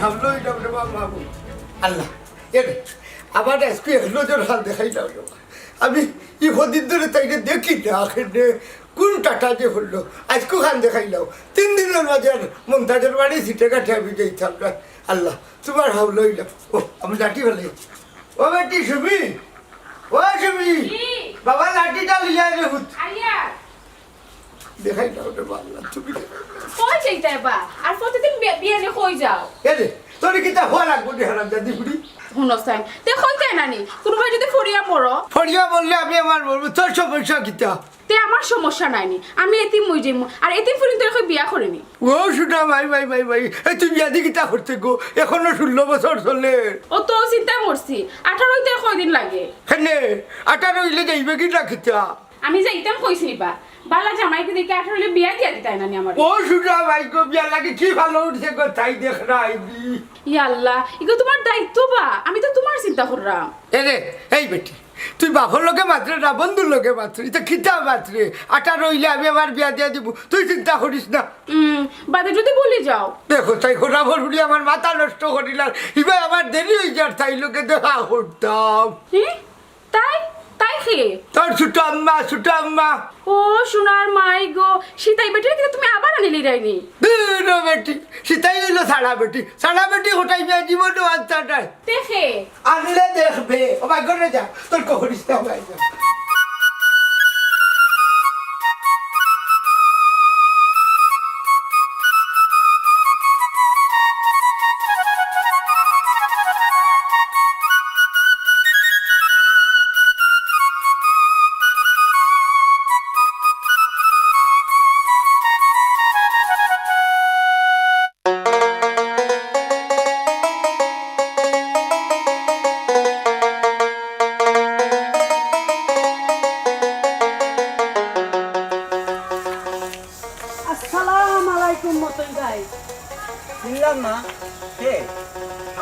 হামলো এটা বাবু আল্লাহ এর আমার আজকে এগুলো যে হাল দেখাইলাম আমি ই হদিন ধরে তাইকে দেখি না আখের কোন টাটা যে হলো আজকে খান দেখাইলাম 3 দিনের মাঝে মমতাজের বাড়ি সিটে কাঠে আমি যাইতাম না আল্লাহ তোমার হামলো হইলাম ও আমি লাঠি ফেলে ও বেটি সুমি ও সুমি বাবা লাঠিটা লিয়া রে হুত দেখাইলাম রে বাবা তুমি কই যাইতা বা আর প্রতিদিন বিয়ানে কই যাও এরে তোর কি তা হওয়া লাগবে রে হারাম দাদি বুড়ি শুনছাই তে কই তাই নানি কোন ভাই যদি ফরিয়া পড়ো ফরিয়া বললে আমি আমার বলবো তোর সমস্যা কিতা তে আমার সমস্যা নাইনি আমি এতিম মই যাইমু আর এতিম ফুরিন তোর কই বিয়া করিনি ও শুনা ভাই এই তুমি বিয়াদি কিতা করতে গো এখনো 16 বছর চলে ও তো চিন্তা করছি 18 হইতে কয়দিন লাগে কেনে 18 হইলে যাইবে কি না কিতা আমি যাইতাম কইছি বা বালা জামাইকে দেখে 18 হইলে বিয়া দিয়া দিতাই নানি আমার ও শুনা ভাই গো বিয়া লাগে কি ভালো উঠছে গো তাই দেখ না আইবি ইয়া আল্লাহ ইগো তোমার দায়িত্ব বা আমি তো তোমার চিন্তা করলাম এরে এই বেটি তুই বাপর লোকে মাত্রে না বন্ধুর লোকে মাত্রে এটা খিতা মাত্রে 18 হইলে আমি আমার বিয়া দিয়া দিব তুই চিন্তা করিস না বাদে যদি বলি যাও দেখো তাই খোটা ভরুড়ি আমার মাথা নষ্ট করিলাম এবার আমার দেরি হয়ে যার তাই লোকে দেখা করতাম তাই তাই খে তোর ছোট আম্মা ও সোনার মাই গো সীতাই বেটি কিন্তু তুমি আবার আনিলি রাইনি দিনো বেটি সীতাই হইলো সাড়া বেটি হোটাই বিয়া জীবন আনতাটাই দেখে আনলে দেখবে ও ভাই ঘরে যা তোর করিস না ভাই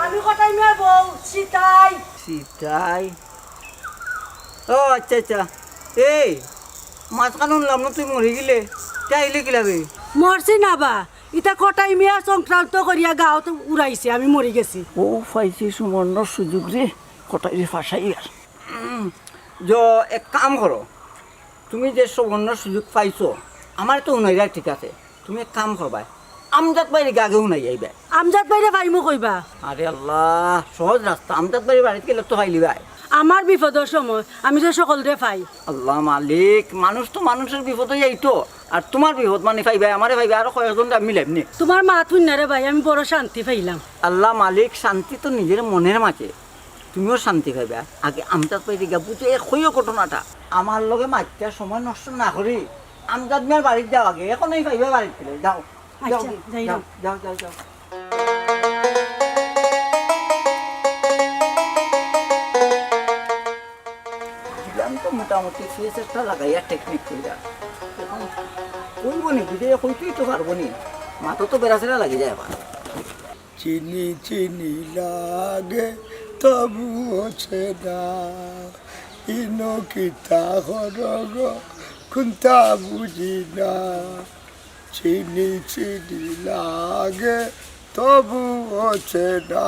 আমি কটাই মেয়ে বউ সীতাই সীতাই ও আচ্ছা আচ্ছা এই মাছ কানুন লাম না তুই মরে গেলে চাইলে কি লাগে মরছি না বা ইটা কটাই মেয়ে সংক্রান্ত করিয়া গাঁত উড়াইছে আমি মরি গেছি ও পাইছি সুবর্ণ সুযোগ রে কটাই ফাঁসাই আর এক কাম করো তুমি যে সুবর্ণ সুযোগ পাইছো আমার তো উনাইরা ঠিক আছে তুমি এক কাম করবা আমজাদ বাইরে আগে উনাই যাইবে আমজাদ বাইরে ভাইমু কইবা আরে আল্লাহ সহজ রাস্তা আমজাদ বাইরে বাড়িতে গেলে তো পাইলি ভাই আমার বিপদের সময় আমি তো সকলরে পাই আল্লাহ মালিক মানুষ তো মানুষের বিপদ হয়ে যাইতো আর তোমার বিপদ মানে পাইবে আমারে পাইবে আরো কয়েকজন মিলাম নি তোমার মা তুইনারে ভাই আমি বড় শান্তি পাইলাম আল্লাহ মালিক শান্তি তো নিজের মনের মাঝে তুমিও শান্তি পাইবে আগে আমজাদ পাইতে গা বুঝে হইও ঘটনাটা আমার লগে মাত্রা সময় নষ্ট না করি আমজাদ মেয়ের বাড়িতে যাও আগে এখনই পাইবে বাড়িতে যাও যাও যাও যাও যাও যাও তো মোটামুটি চেষ্টা লাগাইয়া টেকনিক কইরা এখন কইব নি বুঝে কইতেই তো পারবো নি মাথা তো বেড়াচেরা লাগে যায় আবার চিনি লাগে তবু হচ্ছে না ইনো কিতা হরগ কুন্তা বুঝি না চিনি লাগে তবু হচ্ছে না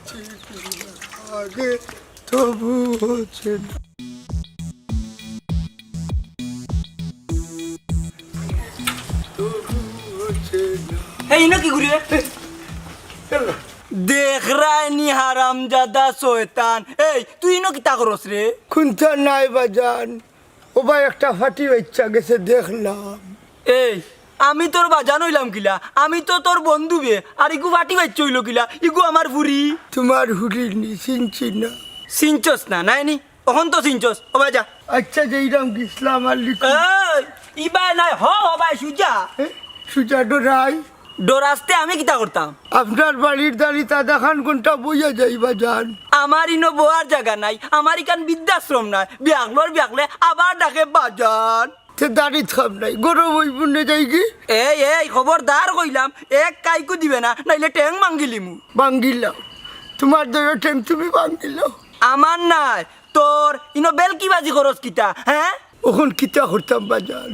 চিনি লাগে তবু হচ্ছে না এই না কি ঘুরে দেখ রায়নি হারাম জাদা শয়তান এই তুই ইনো কিতা করস রে খুনতা নাই বাজান ও ভাই একটা ফাটি বাচ্চা গেছে দেখলাম এই আমি তোর বাজান হইলাম কিলা আমি তো তোর বন্ধু বে আর ইগু ফাটি বাচ্চা হইল কিলা ইগু আমার ফুরি তোমার হুড়ির নি চিনছি না সিনচস না নাইনি তখন তো সিনচস ও ভাই যা আচ্ছা যেইরাম গেছিলাম আর লিখু এই ইবাই নাই হ ভাই সুজা সুজা ডোরাই ডোরাস্তে আমি কিতা করতাম আপনার বাড়ির দাঁড়ি তা দেখান কোনটা বইয়া যাইবা যান আমার ইনো বোয়ার জায়গা নাই আমার ইকান বৃদ্ধাশ্রম নাই বিয়াকলে আবার ডাকে বাজান তে দাঁড়ি থাম নাই গরম ওই বুনে যাই কি এই খবরদার কইলাম এক কাইকু দিবে না নাইলে ট্যাং মাঙ্গিলিমু বাঙ্গিলাম তোমার দয়া টেম তুমি ভাঙিল আমার নাই তোর ইনো বেল কি বাজি খরচ কিতা হ্যাঁ ওখন কিতা করতাম বাজান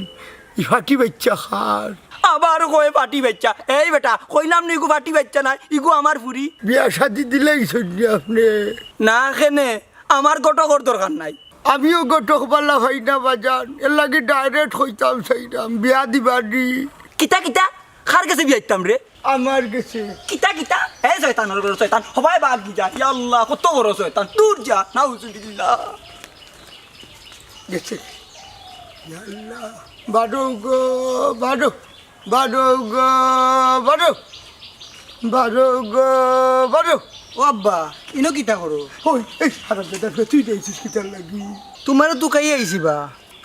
ইহাটি বাচ্চা খার আবার কয়ে পাটি বাচ্চা এই বেটা কইলাম না ইগু পাটি বাচ্চা না ইগু আমার ফুরি বিয়া শাদি দিলেই শুনছি আপনি না খেনে আমার গটকর দরকার নাই আমিও গটক পাল্লা ভাই না বাজান এর লাগে ডাইরেক্ট হইতাম সেইরাম বিয়া দিবানি কিতা কিতা খার গেছে বিয়াইতাম রে আমার গেছে কিতা কিতা এই শয়তান আর বড় শয়তান সবাই বাদ গি যা ইয়া আল্লাহ কত বড় শয়তান দূর যা নাউজুবিল্লাহ গেছে ইয়া আল্লাহ বাডো গো বাডো বাডো গো বাডো বাডো গো বাডো ও আব্বা ইনো কিতা করো ওই এই হারাম দাদা তুই দিয়েছিস কিতার লাগি তোমার তো কাই আইছি বা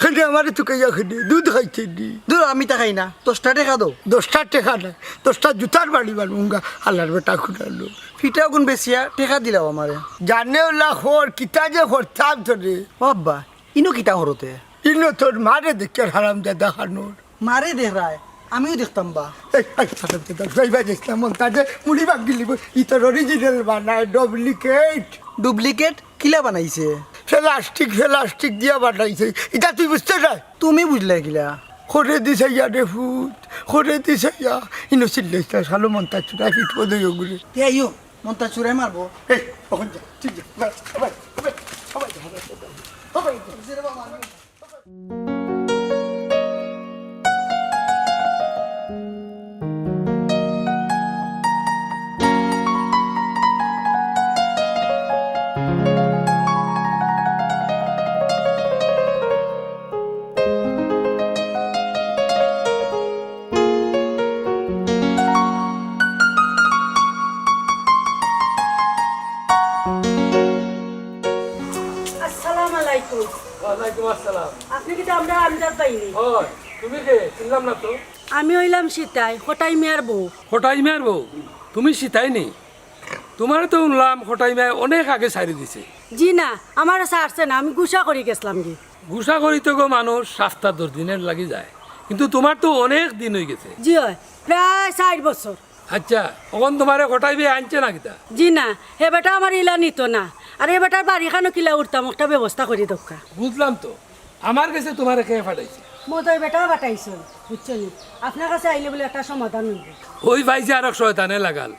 খেলে আমার তো কাইয়া খেলে দুধ খাইছে নি দূর আমি তা খাই না 10টা টাকা দাও 10টা টেকা না 10টা জুতার বাড়ি বানুঙ্গা আল্লাহর বেটা খুঁড়ালো ফিটা গুণ বেশিয়া টাকা দিলাও আমারে জানে ওলা খোর কিতা যে করতাম তোরে ও আব্বা ইনো কিতা করতে ইনো তোর মারে দেখে হারাম দাদা খানোর মারে দেখ রায় আমিও দেখতাম বা এই হারাম দাদা যাইবা দেখলাম মন তাজে মুড়ি বাগিলি ই তোর অরিজিনাল বানায় ডুপ্লিকেট ডুপ্লিকেট কিলা বানাইছে প্লাস্টিক দিয়া বানাইছে এটা তুই বুঝতে চাই তুমি বুঝলে কিলা করে দিছে ইয়া রে ফুট করে দিছে ইয়া ইনো চিল্লাইছে সালো মন তা চুরা ফিট পদে ওগুলি তে আইও মনটা চুরাই মারবো এই ওখান যা ঠিক যা সবাই সবাই সবাই সবাই আসসালামু আলাইকুম ওয়ালাইকুম আসসালাম। আপনি কি আমরা আমজাদ পাইনি ওই তুমি কে শুনলাম না তো? আমি হইলাম সীতাই হটাই মিয়ার বউ খোটাই মেয়ের বউ তুমি সীতাই নি? তোমার তো শুনলাম খোটাই মেয়ে অনেক আগে ছাড়ি দিছে। জি না আমার সারছে না আমি গুসা করে গেছিলাম কি ঘুষা করিতে গো মানুষ 7-10 দিনের লাগি যায়, কিন্তু তোমার তো অনেক দিন হয়ে গেছে। জি হয় প্রায় 4 বছর। আচ্ছা এখন তোমারে খোটাই মেয়ে আনছে না কিতা? জি না হে বেটা আমার ইলা নিত না আর এ বেটার বাড়িখানো কিলা উঠতাম একটা ব্যবস্থা করি দোকা বুঝলাম তো, আমার কাছে তোমারে খেয়ে ফাটাইছে। মই তো বেটাও বাটাইছ বুঝছো নি আপনার কাছে আইলে বলে একটা সমাধান হইব। ওই ভাইছে আর শয়তানে লাগাল,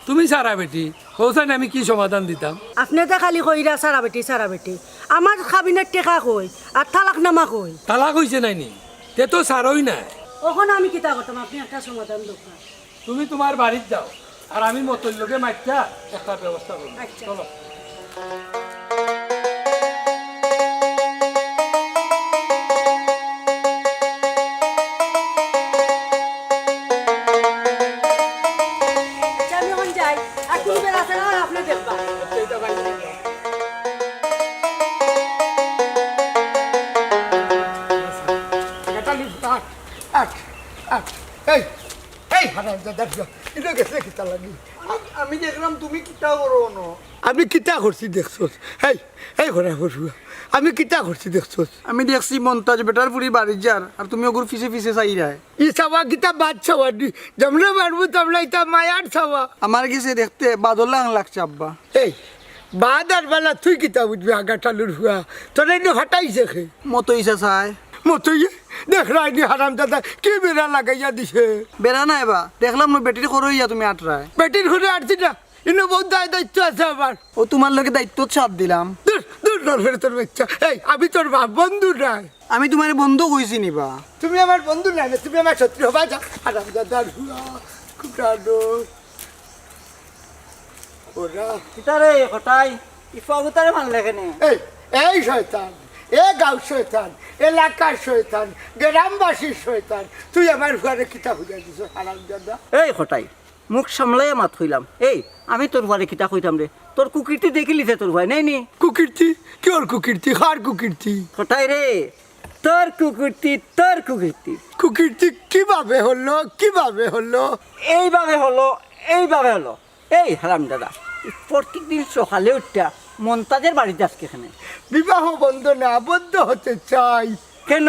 তুমি সারা বেটি কৌসাই আমি কি সমাধান দিতাম? আপনি তো খালি কইরা সারা বেটি আমার খাবিনের টেকা কই আর তালাক নামা কই তালাক হইছে নাই নি? তে তো সারই নাই। ওখানে আমি কিতা করতাম আপনি একটা সমাধান দোকা। তুমি তোমার বাড়িতে যাও আর আমি মতন লোকে মাইটা একটা ব্যবস্থা করবো। আচ্ছা। চলো। আচ্ছা, আমি এখন যাই আর তুমি বেলা আছে না আপনি দেখবা এই এই হারাম দাদা এটা গেছে কিতা লাগি আমি দেখলাম তুমি কিতা করো ন আমি কিতা করছি দেখছোস এই এই ঘরে বসুয়া আমি কিতা করছি দেখছোস আমি দেখছি মন্তাজ বেটার পুরি বাড়ি যার আর তুমি ওগুর পিছে পিছে চাই রায় ই চাওয়া কিতা বাদ চাওয়া দি যেমনে মারবো তেমন ইতা মায়ার চাওয়া আমার গেছে দেখতে বাদল লাগছে আব্বা এই বাদ আর বেলা তুই কিতা বুঝবি আগা চালুর হুয়া তোর এনে হটাইছে খে মতো ইসা চাই মতই দেখ রাইনি হারাম দাদা কি বেড়া লাগাইয়া দিছে বেড়া নাই বা দেখলাম না বেটির করো ইয়া তুমি আটরায় পেটির ঘরে আটছি না ইনো বহুত দায়িত্ব আছে আমার ও তোমার লোকে দায়িত্ব ছাড় দিলাম দূর দূর নরফেরে তোর বাচ্চা এই আমি তোর বন্ধু নাই আমি তোমার বন্ধু কইছি নিবা তুমি আমার বন্ধু নাই না তুমি আমার শত্রু হবা যা হারাম দাদার হুয়া খুব রাডো ওরা কিতারে হঠাই ইফা গুতারে ভাল লাগে নে এই এই শয়তান এ গাঁও শয়তান এলাকার শয়তান গ্রামবাসীর শয়তান তুই আমার ঘরে কিতা হইয়া দিছ হারাম দাদা এই হঠাই মুখ সামলাই মাত হইলাম এই আমি তোর ঘরে কিতা কইতাম রে তোর কুকীর্তি দেখিলিছে তোর ভাই নাই নি কুকীর্তি কিওর কুকীর্তি কার কুকীর্তি হঠাই রে তোর কুকীর্তি কুকীর্তি কিভাবে হলো এইভাবে হলো এই হারাম দাদা প্রত্যেক দিন সকালে উঠটা মন্তাজের বাড়িতে আজকে এখানে বিবাহ বন্ধনে আবদ্ধ হতে চাই কেন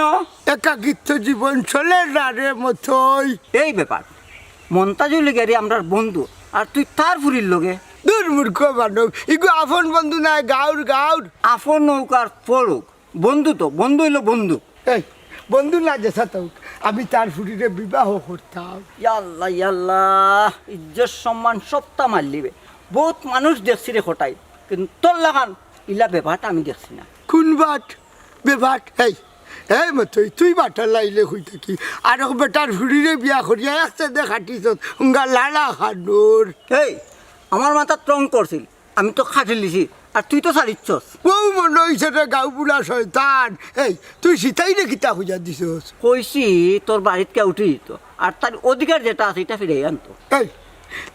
একাকিত্ব জীবন চলে না রে মতই এই ব্যাপার মন্তাজুর লেগে রে আমরা বন্ধু আর তুই তার ফুরির লগে দূর মূর্খ মানব ইগো আপন বন্ধু নাই গাউর গাউর আফন নৌকার পড়ুক বন্ধু তো বন্ধু হইলো বন্ধু। এই বন্ধু না যেসা তো আমি তার ফুটিরে বিবাহ করতাম। ইয়াল্লাহ ইয়াল্লাহ ইজ্জত সম্মান সবটা মারলিবে। বহুত মানুষ দেখছি রে খোটাই, কিন্তু তোর লাগান ইলা ব্যাপারটা আমি দেখছি না। কোন বাট বেবাট এই এই মতই তুই বাটার লাইলে হই থাকি আর বেটার ফুটিরে বিয়া করিয়া একসাথে খাটিস উঙ্গা লালা খানোর। এই আমার মাথা ট্রং করছিল, আমি তো খাটি লিছি আর তুই তো ছাড়িচ্ছস। ও মনে হইছে রে গাঁও বুড়া শয়তান। এই তুই সীতাই রে কিতা খুঁজা দিছস? কইছি তোর বাড়িতে কে উঠে দিত আর তার অধিকার যেটা আছে এটা ফিরে আনতো। এই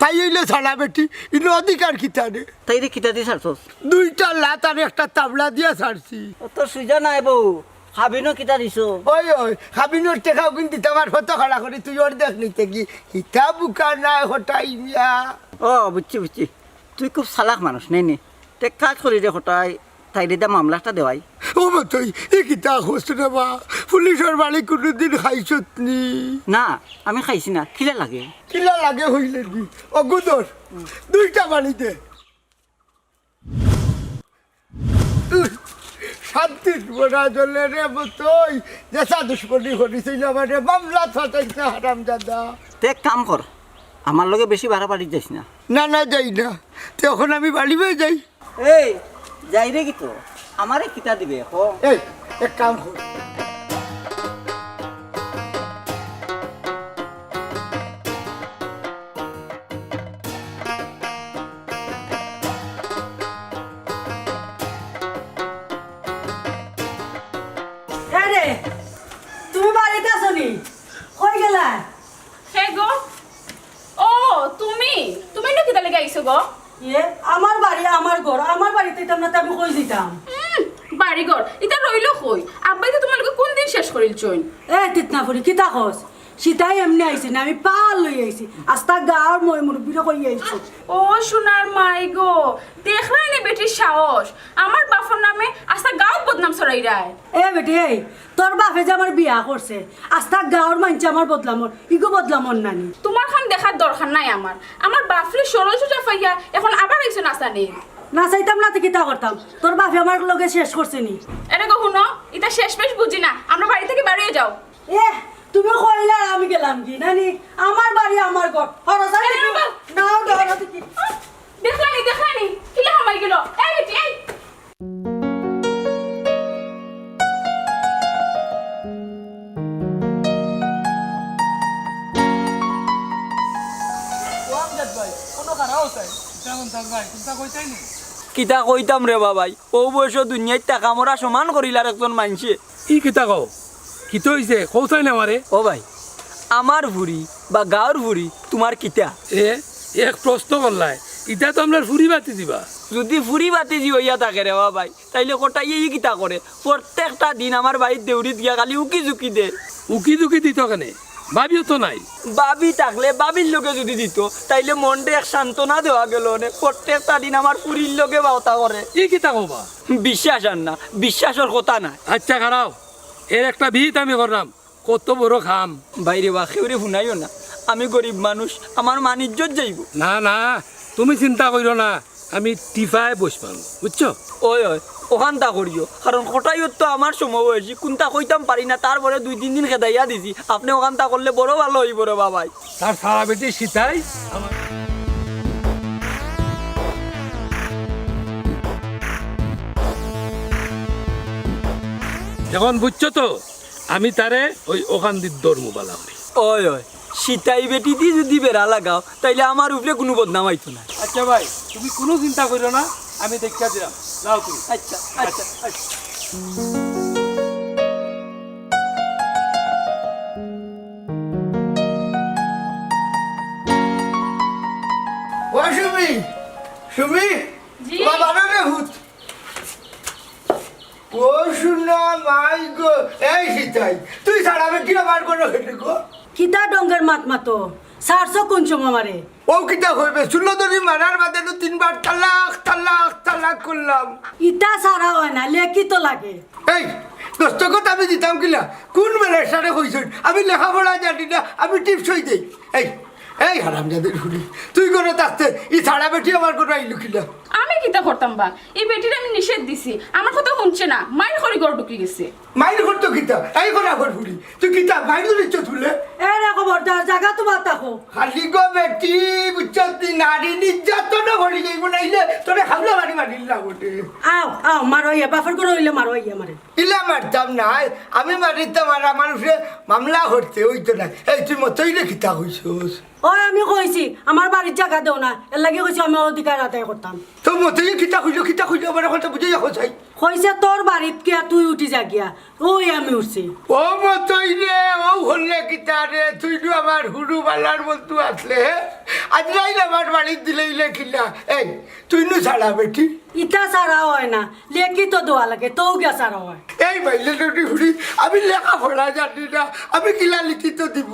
তাই হইলে ছাড়া বেটি ইনো অধিকার কিতা রে? তাই রে কিতা দিয়ে ছাড়ছস? দুইটা লাত আর একটা তাবলা দিয়া ছাড়ছি। ও তোর সুজা নাই বউ, খাবিনো কিতা দিছ? ওই ওই খাবিনোর টেকাও কিন্তু তোমার ফটো খাড়া করি তুই ওর দেখ নিতে কি হিতা বুকা নাই হটাই মিয়া। ও বুঝছি বুঝছি, তুই খুব চালাক মানুষ নেই নে। তে কাজ করি রে হঠাই তাই রে মামলাটা দেওয়াই। ও মতই এ কিতা হচ্ছে রে বা পুলিশের বাড়ি কোনোদিন খাইছত নি? না আমি খাইছি না, খিলে লাগে। কিলা লাগে হইলে কি অগুদর দুইটা বাড়িতে শান্তির বড়া জলে রে মতই যেসা দুশ্মনী করিছিল আমার মামলা ফাটাইছে হারাম দাদা। তে এক কাম কর, আমার লগে বেশি বাড়াবাড়ি যাইস না। না না যাই না তখন আমি বাড়ি বেয়ে যাই। এই যাই রে কি তো আমারে কিতা দিবে হো? এই এক কাম কর এই রে তুমি বাড়িতে আছো নি? কই গেলা? হে গো, ও তুমি তুমি নাকি তাহলে গাইছো গো? ইয়ে আমার বাড়ি আমার ঘর, আমার বাড়িতে দিতাম না তো আমি কই দিতাম? বাড়িঘর এটা রইল কই? আব্বাই তো তোমার কোন দিন শেষ করিল চইন? এ তিতনা ফুরি কিতা কস? সীতাই এমনি আইছে না, আমি পাল লই আইছি আস্তা গাঁর মই মুরব্বিরে কই আইছি। ও সোনার মাই গো, দেখলাই নি বেটির সাহস, আমার বাপর নামে আস্তা গাঁও বদনাম ছড়াই রায়। এ বেটি এই তোর বাপে যে আমার বিয়া করছে আস্তা গাঁর মানছে আমার বদলামর ইগো বদলামর নানি। তোমার খান দেখার দরকার নাই আমার, আমার বাপরে সরল সোজা পাইয়া এখন আবার আইছো নাচানি। না চাইতাম না তো কিতা করতাম, তোর বাপে আমার লগে শেষ করছে নি। এটা গো শুনো, এটা শেষ পেশ বুঝি না, আমরা বাড়ি থেকে বাড়িয়ে যাও। এ তুমি কইলে আর আমি গেলাম কি নানি? আমার বাড়ি আমার ঘর হরসা এ, বাবা। নাও ধরো দেখি। দেখলানি কিলা হামাই গেল। এই বেটি এই কিতা কইতাম রে বাবাই, ও বয়স দুনিয়ায় টাকা মরা সমান করিলার একজন মানছে। ই কিতা কও কি তো হইছে কৌতাই না আমারে? ও ভাই, আমার ভুরি বা গাঁর ভুরি তোমার কিতা? এ এক প্রশ্ন করলাই, ইটা তো আমরা ফুরি বাতি দিবা। যদি ফুরি বাতি জি হইয়া থাকে রে বাবাই, তাইলে কোটাই ই কিতা করে প্রত্যেকটা দিন আমার বাড়ির দেউরিত গিয়া খালি উকি ঝুঁকি দে। উকি দুকি দিত কেনে? ভাবিও তো নাই। বাবি থাকলে বাবির লোকে যদি দিত তাইলে মনটা এক সান্ত্বনা দেওয়া গেল নে। প্রত্যেকটা দিন আমার পুরীর লোকে বাউতা করে। ই কিতা কবা? বিশ্বাস আর না, বিশ্বাসের কথা না। আচ্ছা খারাও, এর একটা ভিত আমি করলাম, কত বড় খাম। বাইরে বা খেউরে শুনাইও না, আমি গরিব মানুষ, আমার মান ইজ্জত যাইব। না না তুমি চিন্তা করিও না, আমি টিফায় বসবাম বুঝছো? ওই ওই ওখানটা করিও, কারণ কটাইও তো আমার সময় হয়েছি, কোনটা কইতাম পারি না, তারপরে 2-3 দিন খেদাইয়া দিছি। আপনি ওখানটা করলে বড় ভালো হইব রে বাবাই। তার সারা বেটি সীতাই আমার এখন বুঝছো তো, আমি তারে ওই ওখান দিয়ে দৌড়মু বালা করি। ওই ওই সীতাই বেটি দিয়ে যদি বেড়া লাগাও তাইলে আমার উপরে কোনো বদনাম হইতো না। আচ্ছা ভাই তুমি কোনো চিন্তা করিও না, আমি দেখা দিলাম, যাও তুমি। আচ্ছা আচ্ছা আচ্ছা। ও সুমি সুমি জি। বাবা রে ভূত ও শুনা মাই গো। এই সীতাই তুই ছাড়াবে কি আমার কোনো হেঁটে গো? কিতা ডঙ্গের মাত মাতো সারছো কোন সময় আমারে? ও কিতা হইবে শুনলো ধরি মারার বাদে 3বার তালাক তালাক তালাক করলাম। ইটা সারা হয় না, লেখি তো লাগে। এই দস্তখত আমি দিতাম কিলা? কোন বেলার সাথে হইছ? আমি লেখাপড়া জানি না, আমি টিপস হই দেই। এই এই হারাম যাদের শুনি তুই করে থাকতে ই ছাড়া বেটি আমার কোনো আইলু কিনা আমি কিতা করতাম বা এই বেটির আমি নিষেধ দিছি আমার কথা শুনছে না মাইর খড়ি গড় ঢুকে গেছে মাইর করতো কিতা এই করে আবার শুনি তুই কিতা মাইর দিচ্ছ তুলে এ রে খবরদার জায়গা তোমার থাকো খালি গো বেটি বুঝছ তুই নারী নির্যাতন ভরি যাইব নাইলে তোরে হামলা মারি মারিল না বটে আও আও মারো ইয়া বাফর করে হইলে মারো ইয়া মারে ইলা মারতাম না আমি মারিতাম আর আমার উপরে মামলা করতে হইতো না এই তুই মতই রে কিতা হইছস ওই আমি কইছি আমার বাড়ির জায়গা দেও না এর লাগি কইছি আমি অধিকার আদায় করতাম তো মতই কিতা খুঁজো আমার কথা বুঝে যাবো চাই কইছে তোর বাড়িত কিয়া তুই উঠি যা গিয়া ওই আমি উঠছি ও মতই রে ও হলে কিতা রে তুই তো আমার হুড়ু বালার বলতু আসলে আজ রাইলে আমার বাড়ির দিলে কিলা এই তুই নু ছাড়া বেটি ইটা সারা হয় না লেকি তো দোয়া লাগে তো গিয়া সারা হয় এই মাইলে নটি হুড়ি আমি লেখা পড়া জানি না আমি কিলা লিখিত দিব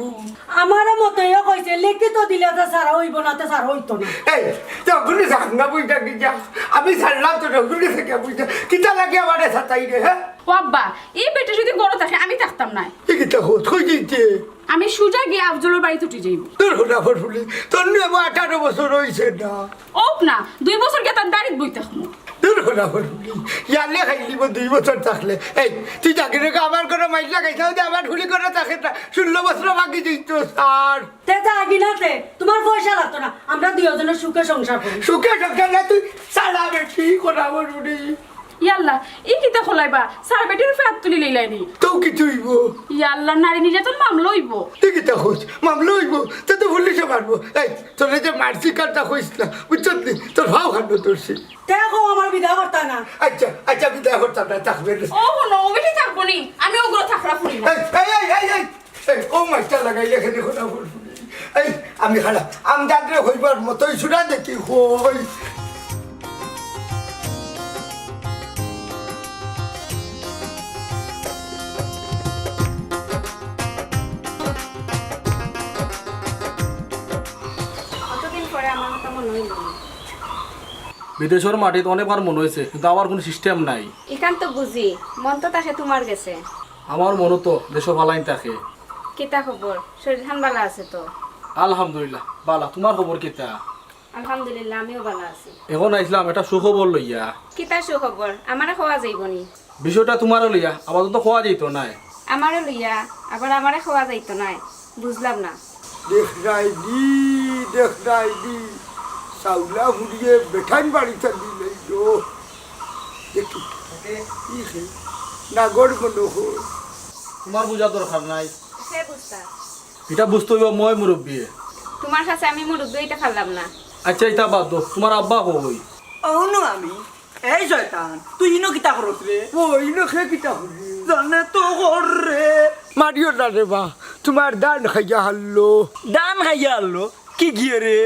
আমার মতেও কইছে লেকি তো দিলে তো সারা হইব না তো সারা হইতো না এই তখন সামনা বুঝটা কি যা আমি ছাড়লাম তো তখন থেকে বুঝটা কিতা লাগে আমার সাতাই রে হ্যাঁ ও আব্বা এই বেটি যদি গড় থাকে আমি থাকতাম না এই কিতা হোত কই দিতে আমি সুজা গিয়ে আফজলের বাড়িতে উঠে যাইব তোর হোনা ফুলি তোর নিয়ে 18 বছর হয়েছে না ওক না 2 বছর গিয়ে তার বাড়িতে বই থাকবো তোর হোনা ফুলি ইয়ালে খাইলিব 2 বছর থাকলে এই তুই চাকরি রেখে আমার করে মাইল লাগাইছাও যে আমার হুলি করে থাকে না 16 বছর বাকি দিত স্যার তে যাবি না তে তোমার পয়সা লাগতো না আমরা দুইজনের সুখে সংসার করি সুখে সুখে না তুই সারা বেশি করা বলবি ইয়াল্লা এই কিতা খোলাইবা স্যার বেটির ফেয়ার তুলি লইলাইনি তো কিছু হইব ইয়াল্লা নারী নির্যাতন মামলা হইব তুই কিতা হোস মামলা হইব তো তো পুলিশে মারবো এই তোর যে মার্সি কার্ডটা হইস না বুঝছত নি তোর ভাও খান্ড তোরছি তে কো আমার বিদা করতা না আচ্ছা বিদায় করতাম না থাকবে ও হনো ও বেটি থাকবো নি আমি ওগুলো থাকরা ফুরিব এই ও মাছটা লাগাই লেখে দেখো না এই আমি খালা আমদাদরে হইবার মতোই শুনা দেখি হই কতদিন পরে আমার কথা মনে হইল বিদেশের মাটিতে অনেকবার মনে হয়েছে কিন্তু আমার কোনো সিস্টেম নাই এখান তো বুঝি মন তো তাকে তোমার গেছে আমার মনে তো দেশ ভালাইন থাকে কিতা খবর শরীর খান ভালো আছে তো আলহামদুলিল্লাহ বালা তোমার খবর কিতা আলহামদুলিল্লাহ আমিও ভালো আছি এখন আইসলাম এটা সুখবর লইয়া কিতা সুখবর আমারে খাওয়া যাইবনি বিষয়টা তোমারও লইয়া আবার তো খোয়া যেত নাই আমারও লইয়া আবার আমারে খাওয়া যাইতো নাই বুঝলাম না দেখ নাই দি সাউলা ফুরিয়ে বেঠান বাড়িতে দিলে দেখি নাগর মনে হয় তোমার বোঝা দরকার নাই সে বুঝতা এটা বুঝতে হইব মই মুরব্বী তোমার কাছে আমি মুরব্বী হইতে পারলাম না আচ্ছা এটা বাদ দো তোমার আব্বা কই অহনো আমি এই শয়তান তুই ইনো কিতা করছ রে ওই নখে কিতা হলি জানে তো কর রে মারিও না রে বা তোমার দান খাইয়া হারলো দান খাইয়া আনলো কি গিয়ে রে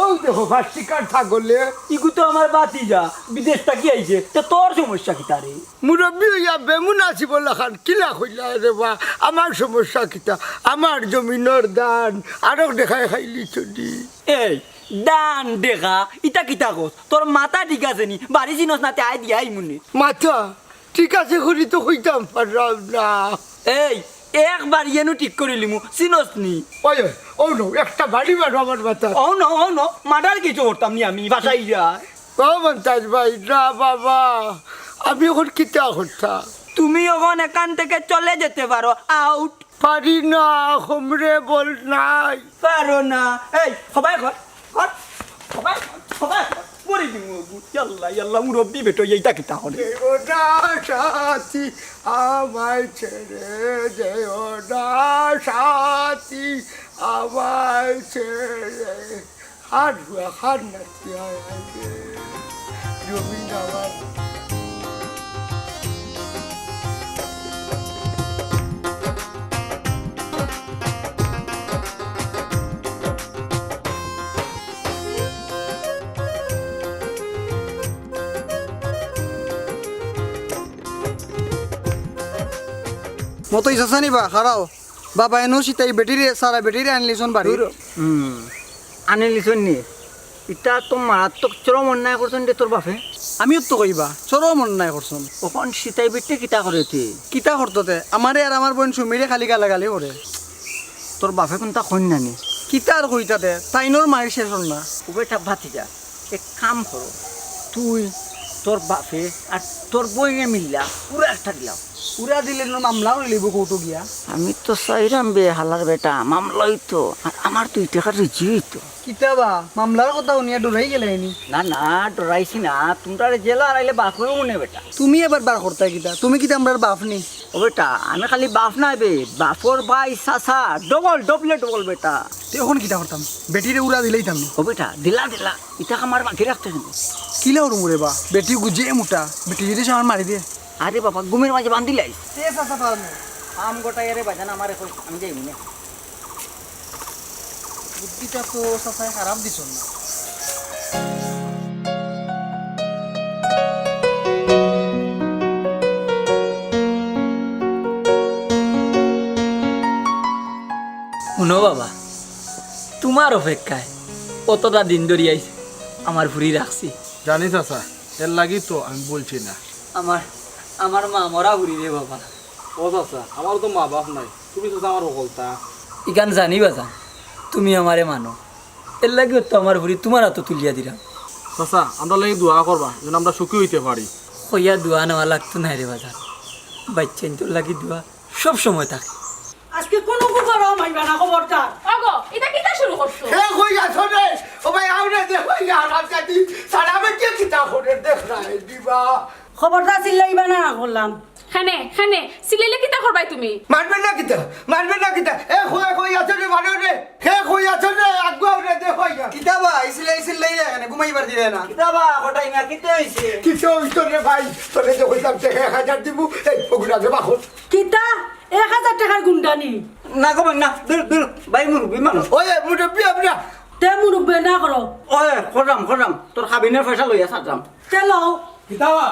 ও দেখো ফার্স্টি কার্ড থাকলে ইগু তো আমার বাতি যা বিদেশ থাকি আইছে তো তোর সমস্যা কিতা রে মুরব্বী হইয়া বেমুন আছি বলা খান কিলা কইলা রে বা আমার সমস্যা কিতা আমার জমিনের দান আরো দেখায় খাইলি চলি এই দান দেখা ইটা কিতা কস তোর মাথা ঠিক আছে নি বাড়ি চিনস না তাই দিয়াই মুনি মাথা ঠিক আছে করি তো কইতাম পারলাম না এই একবার ইয়েনু ঠিক করে লিমু চিনস নি ওই ও নো একটা বাড়ি মারো আমার মাথা ও ন মার্ডার কিছু করতাম নি আমি বাসাই যায় ও মন্তাজ ভাই না বাবা আমি এখন কিতা করতাম তুমি এখন এখান থেকে চলে যেতে পারো আউট পারি না হোমরে বল নাই পারো না এই সবাই কর কর সবাই সবাই মরি দিমু ইয়াল্লা ইয়াল্লা মুরব্বি বেটো এইটা কিতা করে যেও না সাথী আমায় ছেড়ে যেও না সাথী আমায় ছেড়ে হার নাচতে হয় জমিন আমার মতো ইচ্ছা নিবা খারাও বাবা এনো সীতাই বেটিরে সারা বেটিরে আনলিছন বাড়ি আনি লিছন নি ইটা তো মারাত্মক চরম অন্যায় করছেন দে তোর বাপে আমিও তো কইবা চরম মন নাই করছন ওখন সীতাই বেটে কিতা করে তুই কিতা করততে আমারে আর আমার বোন সুমিরে খালি গালাগালি করে তোর বাপে কোনটা কইন নানি কিতার কইতাতে তাইনোর মায়ের শেষ হল না ও বেটা ভাতিজা এক কাম করো, তুই তোর বাপে আর তোর বইনে মিললা পুরা একটা দিলাম। উড়া দিলে মামলাও লিব কৌটো গিয়া। আমি তো চাইরাম বে হালার বেটা মামলা হইতো আর আমার 2 টাকা রিজি হইতো। কিতাবা মামলার কথা উনিয়া ডরাই গেলেনি। না না ডরাইছি না, তোমরা জেলা আইলে বাপ হয়ে মনে বেটা। তুমি এবার বার করতে কিতা, তুমি কিতা আমরা বাপ নি। ও বেটা আমি খালি বাপ নাই বে, বাপর ভাই চাচা ডবল ডবল বেটা। তুই এখন কিতা করতাম, বেটিরে উড়া দিলেই তাম। ও বেটা দিলা ইটা আমার মাকে রাখতে কিন্তু। কিলা উড়ুম রে বা, বেটি গুজে মোটা, বেটি যদি আমার মারি দিয়ে। আরে বাবা ঘুমের মাঝে বান্ধিলাই আম গোটাই আরে বাজান আমার এখন আমি যাই না। বুদ্ধিটা তো চাচাই খারাপ দিছ না। শুনো বাবা, তোমার অপেক্ষায় কতটা দিন ধরে আইছে আমার ভুড়ি রাখছি। জানি চাচা, এর লাগি তো আমি বলছি না। আমার মা মরা ভুড়ি রে বাবা। ও চাচা, আমার তো মা বাপ নাই, তুমি চাচা আমার বলতা। ইখান জানি বাজা তুমি আমারে মানো, এর লাগে তো আমার ভুড়ি তোমার হাতে তুলিয়া দিলাম। চাচা আমরা লাগি দোয়া করবা যেন আমরা সুখী হইতে পারি। হইয়া দোয়া নেওয়া লাগতো না রে বাজার, বাচ্চা তোর লাগি দোয়া সব সময় থাকে। আজকে কোনো কুকুর মাইবা না খবরদার। অগো এটা কিটা শুরু করছো? হে কই আছো রে ও ভাই আউরে দেখো ইয়া রাজাদি সারা বেটি কিতা করে দেখ না দিবা খবরদার চিল্লাইবা না করলাম। খানে সিলেলে কিটা করবাই তুমি? মারবে না কিতা এ কই আছো রে মারো রে হে কই আছো রে আগো রে দেখো ইয়া কিতাবা ইসিল লাই এখানে ঘুমাইবার দিলে না। কিতাবা গোটাই না কিতে হইছে? কিছু হইতো রে ভাই তোরে যে কইতাম 1000 দিব এই পগুড়া দে বাখন কিতা 1000 টাকার গুন্ডানি না গো না দূর ভাই মুরবি মানুষ। ওই মুরব্বি আমরা তে মুরব্বে না করো। ওই খরাম তোর খাবিনের পয়সা লইয়া সাজাম। তে লও কিতাবা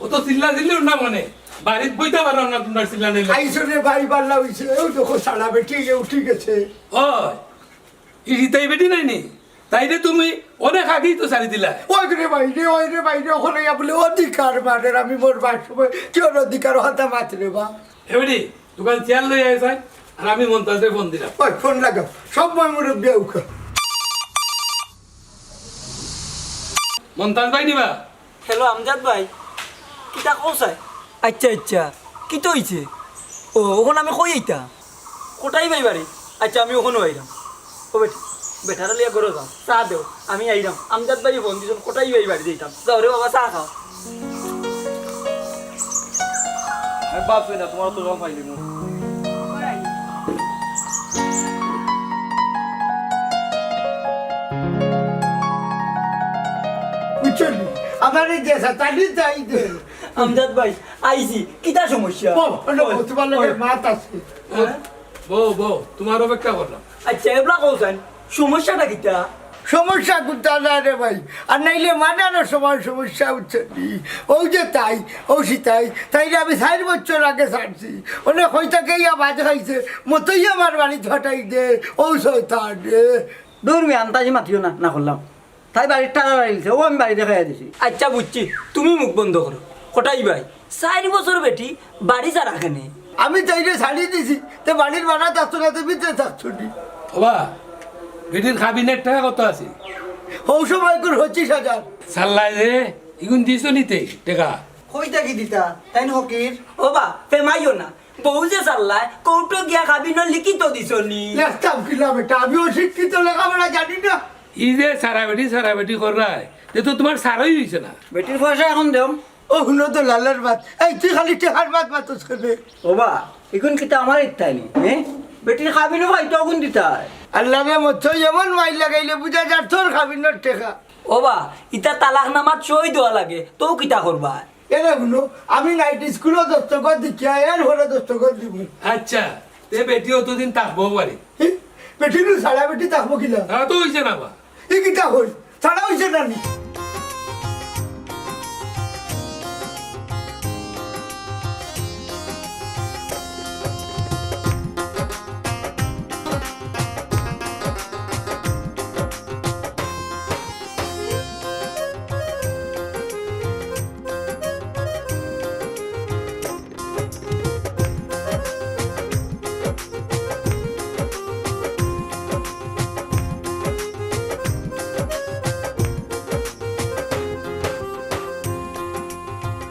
ও তো চিল্লা দিলেও না মানে বাড়িত বইতে পারো না তোমার চিল্লা নিলে। আইছো রে ভাই বাল্লা হইছে ও দেখো সারা বেটি উঠি গেছে। ওই ইটাই বেটি নাই নি, তাইরে তুমি অনেক আগেই তো ছাড়ি দিলা। ওই রে ভাই রে ওখানে বলে অধিকার মানে আমি মোর বাস সময় কি অধিকার হতা মাত্রে বা এবারে দোকান চেয়ার লই আয় আর আমি মন্তাজে ফোন দিলাম। ওই ফোন লাগাও সময় মুরব্বি উঠা মন্তাজ ভাই নিবা? হ্যালো আমজাদ ভাই, কিতা কৌসাই? আচ্ছা কি তো হইছে? ও ওখানে আমি কই আইতা কোটাই ভাই বাড়ি। আচ্ছা আমি ওখানে আইলাম। ও বেটারা লিয়া গরো যাও, চা দেও, আমি আইলাম। আমজাদ ভাই ফোন দিয়েছেন, কোটাই ভাই বাড়ি দিতাম। যাও রে বাবা চা খাও। বাপ না তোমার তো জল পাইলি মু। বুঝলি আমার এই দেশা তালি যাই দে আমজাদ ভাই আইছি, কিতা সমস্যা? তোমার লোকের মাত আছে বউ তোমার অপেক্ষা করলাম। আচ্ছা এবলা কৌসাই সমস্যাটা কিতা? সমস্যা কোনটা না রে ভাই আর নাইলে মানানোর সময় সমস্যা হচ্ছে ওই যে তাই ও সীতাই তাইলে আমি 4 বছর আগে ছাড়ছি অনেক হইতাকে ইয়া বাজ খাইছে মতোই আমার বাড়ি হটাই দে ও শয়তান রে দূর মি আন্তাজি মাতিও না করলাম। তাই বাড়ির টাকা বাড়িছে, ও আমি বাড়ি দেখাইয়া দিছি। আচ্ছা বুঝছি, তুমি মুখ বন্ধ করো। কোটাই ভাই 4 বছর বেটি বাড়ি যা রাখেনি। আমি তাইলে ছাড়িয়ে দিছি তো বাড়ির ভাড়া থাকতো না তো ভিতরে থাকতো নি ওবা বেটির খাবিনের টাকা কত আছে? ও সময় করে 25,000 সাল্লাই রে ইগুন দিছো নিতে টাকা? কইতা কি দিতা তাই হকির ও বা ফেমাইও না, বউ যে চাল্লায় কৌটো গিয়া খাবি না লিখিত দিছনি। লেখতাম কিলাম এটা আমিও শিক্ষিত লেখাপড়া জানি না ই যে সারা বেটি করায় যে তো তোমার সারাই হইছে না। বেটির পয়সা এখন দেও। ও শুনো তো লালের ভাত এই তুই খালি টেহার ভাত মাতস করে ও বা এখন কিতা আমার ইচ্ছা নি, হ্যাঁ বেটির খাবি না ভাই তখন দিতা। আল্লাহ রে মতো এমন মাইল লাগাইলে বুঝা যার তোর খাবি না টেকা ও বা ইতা তালাক নামাত সই দেওয়া লাগে, তো কিতা করবা? এরে শুনো আমি নাইট স্কুলও দস্তখত দিচ্ছি এর ঘরে দস্তখত দিব আচ্ছা তে বেটি অতদিন থাকবো বাড়ি? বেটিনু সারা বেটি থাকবো কিলা তারা তো হইছে না বা ই কিতা হই সারা হইছে না নি